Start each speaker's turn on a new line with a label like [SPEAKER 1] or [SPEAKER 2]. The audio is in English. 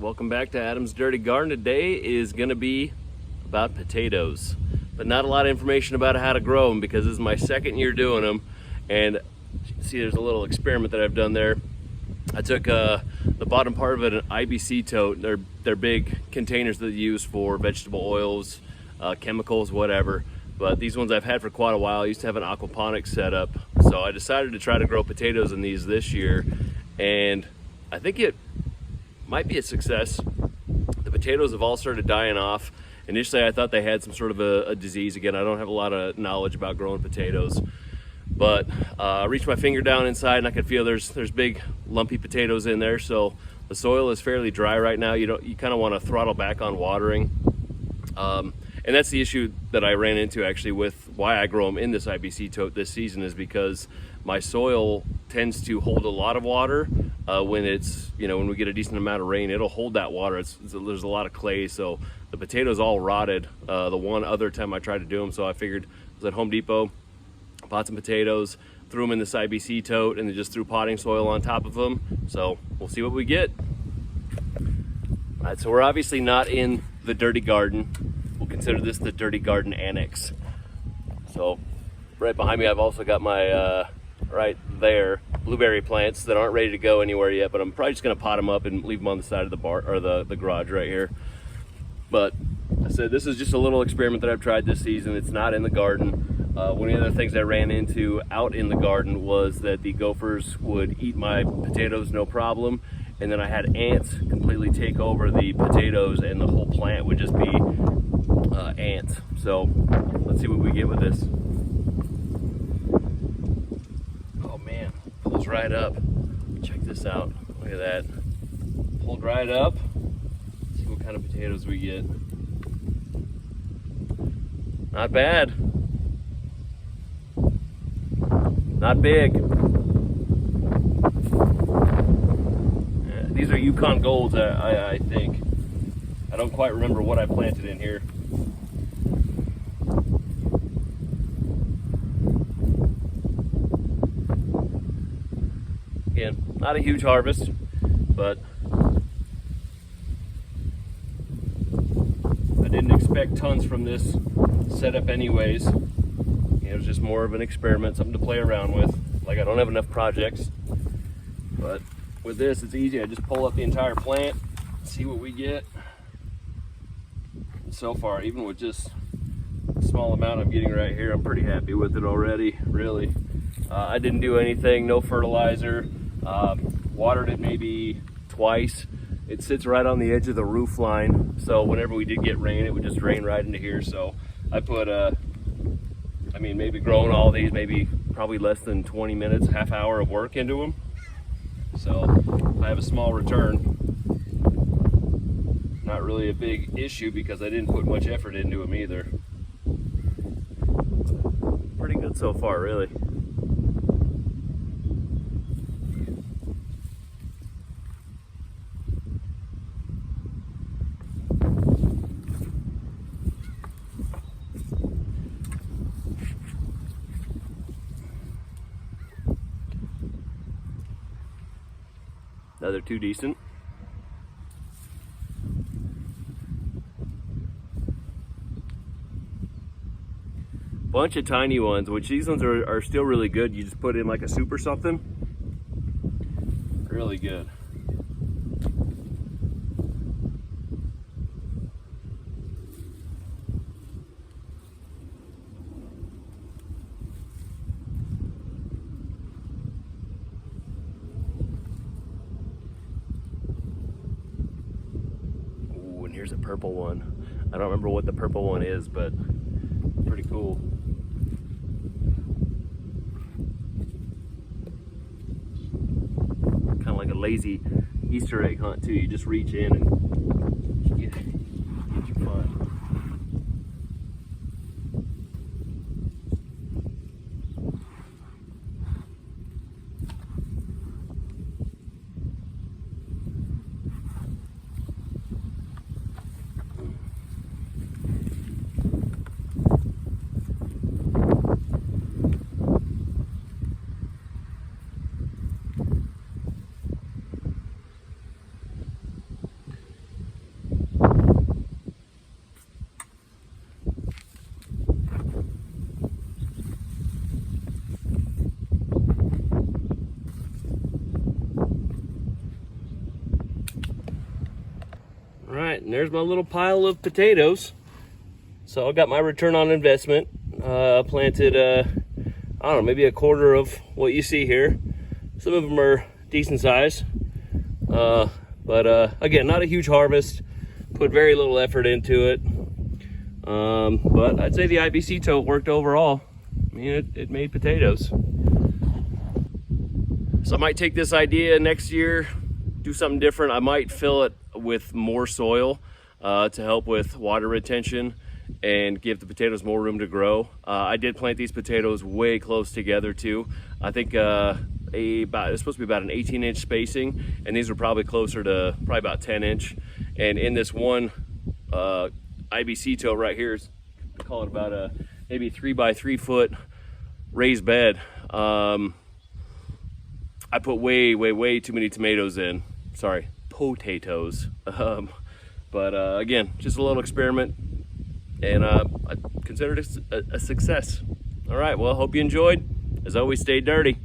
[SPEAKER 1] welcome back to Adam's Dirty Garden. Today is going to be about potatoes, but not a lot of information about how to grow them because this is my second year doing them. And see, there's a little experiment that I've done there. I took the bottom part of it, an IBC tote. They're big containers that you use for vegetable oils, chemicals, whatever. But these ones I've had for quite a while. I used to have an aquaponics setup, so I decided to try to grow potatoes in these this year, and I think it might be a success. The potatoes have all started dying off. Initially, I thought they had some sort of a disease. Again, I don't have a lot of knowledge about growing potatoes, but I reached my finger down inside and I could feel there's big lumpy potatoes in there. So the soil is fairly dry right now. You kind of want to throttle back on watering. And that's the issue that I ran into actually with why I grow them in this IBC tote this season, is because my soil tends to hold a lot of water. When it's, when we get a decent amount of rain, it'll hold that water. There's a lot of clay, so the potatoes all rotted the one other time I tried to do them. So I figured, I was at Home Depot, bought some potatoes, threw them in this IBC tote, and then just threw potting soil on top of them. So we'll see what we get. All right, so we're obviously not in the dirty garden. We'll consider this the dirty garden annex. So right behind me, I've also got my right there blueberry plants that aren't ready to go anywhere yet, but I'm probably just gonna pot them up and leave them on the side of the bar or the garage right here. But I said this is just a little experiment that I've tried this season. It's not in the garden. One of the other things I ran into out in the garden was that the gophers would eat my potatoes no problem, and then I had ants completely take over the potatoes and the whole plant would just be ants. So let's see what we get with this. Oh man, pulls right up. Check this out. Look at that. Pulled right up. Let's see what kind of potatoes we get. Not bad. Not big. Yeah, these are Yukon Golds, I think. I don't quite remember what I planted in here. Again, not a huge harvest, but I didn't expect tons from this setup anyways. It was just more of an experiment, something to play around with. Like, I don't have enough projects, but with this, it's easy. I just pull up the entire plant, see what we get. And so far, even with just a small amount I'm getting right here, I'm pretty happy with it already, really. I didn't do anything, no fertilizer. Watered it maybe twice. It sits right on the edge of the roof line, so whenever we did get rain, it would just drain right into here. So I put maybe growing all these, probably less than 20 minutes, half hour of work into them. So I have a small return. Not really a big issue because I didn't put much effort into them either. Pretty good so far, really. Another two decent. Bunch of tiny ones, which these ones are still really good. You just put in like a soup or something. Really good. Here's a purple one. I don't remember what the purple one is, but pretty cool. Kind of like a lazy Easter egg hunt too. You just reach in and get your fun. All right, and there's my little pile of potatoes. So I got my return on investment. Planted, I don't know, maybe a quarter of what you see here. Some of them are decent size. But again, not a huge harvest. Put very little effort into it. But I'd say the IBC tote worked overall. I mean, it made potatoes. So I might take this idea next year, do something different. I might fill it with more soil to help with water retention and give the potatoes more room to grow. I did plant these potatoes way close together too. I think it's supposed to be about an 18-inch spacing, and these were probably closer to about 10-inch. And in this one IBC tote right here, I call it about a maybe 3 by 3 foot raised bed. I put way too many tomatoes in. Sorry, potatoes. But again, just a little experiment, and I considered it a success. All right, well, hope you enjoyed. As always, stay dirty.